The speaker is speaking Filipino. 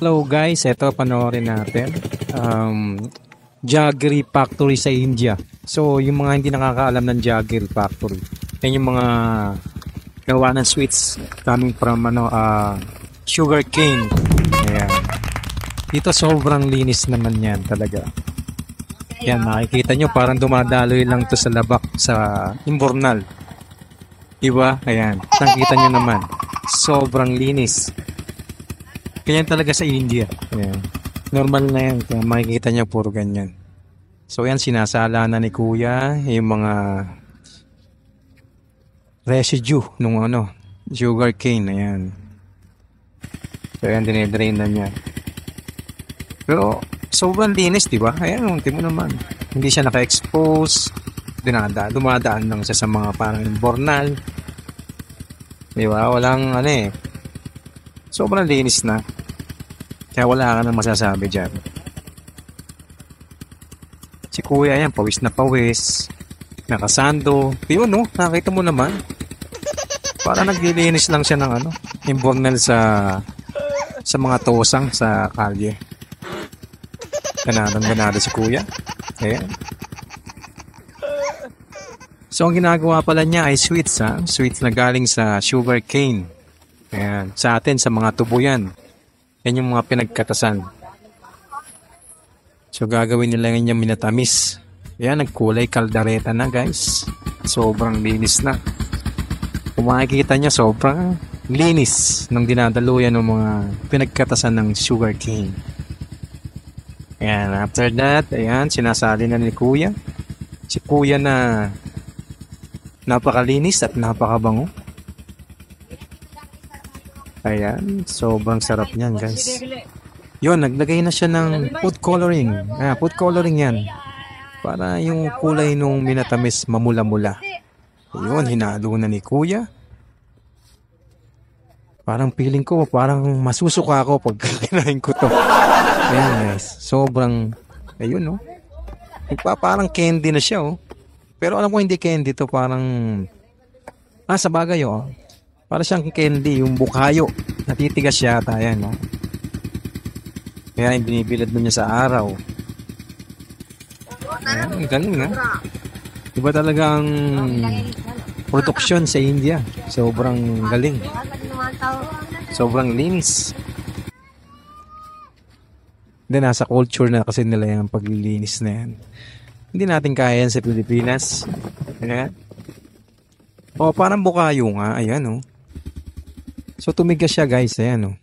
Hello guys, eto panoorin natin. Jaggery Factory sa India. So yung mga hindi nakakaalam ng Jaggery Factory, yan yung mga gawa ng sweets coming from sugar cane. Ayan. Dito sobrang linis naman yan talaga. Yan, makikita nyo parang dumadaloy lang to sa labak sa imbornal. Diba? Ayan, nakikita nyo naman. Sobrang linis. Ganyan talaga sa India. Ayan. Normal na yan. Kaya makikita nyo puro ganyan. So yan, sinasala na ni Kuya yung mga residue nung sugar cane. Ayan. So yan, dinidrain na niya. Pero sobrang linis, diba? Ayan, unti mo naman. Hindi siya naka-expose. Dumadaan lang siya sa mga parang bornal. Diba? Walang sobrang linis na. Kaya wala ka na masasabi dyan. Si Kuya yan, pawis na pawis. Nakasando. Yun nakita mo naman. Para naglilinis lang siya ng imbornal sa mga tosang sa kalye. Ganado si Kuya. Ayan. So ang ginagawa pala niya ay sweets Sweets na galing sa sugar cane. Ayan. Sa atin, sa mga tubo yan. Yan yung mga pinagkatasan. So gagawin nila ngayon yung minatamis. Ayan, nagkulay kaldareta na guys. Sobrang linis na. Kung makikita nyo, sobrang linis nung dinadaluyan ng mga pinagkatasan ng sugar cane. Ayan, after that, ayan, sinasali na ni Kuya. Si Kuya na napakalinis at napakabango. Ayan, sobrang sarap niyan guys. Yun, naglagay na siya ng food coloring. Food coloring yan. Para yung kulay nung minatamis mamula-mula. Yun, hinalo na ni Kuya. Parang feeling ko, parang masusuka ako pag kinain ko to. Ayan guys, sobrang, ayun parang candy na siya Pero alam ko hindi candy to, parang, sa bagay para siyang candy, yung bukayo. Natitigas yata yan Kaya binibilad mo niya sa araw. Ayan, galing Iba talagang produksyon sa India. Sobrang galing. Sobrang linis. Then nasa culture na kasi nila yung paglilinis na yan. Hindi natin kaya yan sa Pilipinas. Ayan. Parang bukayo nga. Ayan So tumigas siya guys. Ayan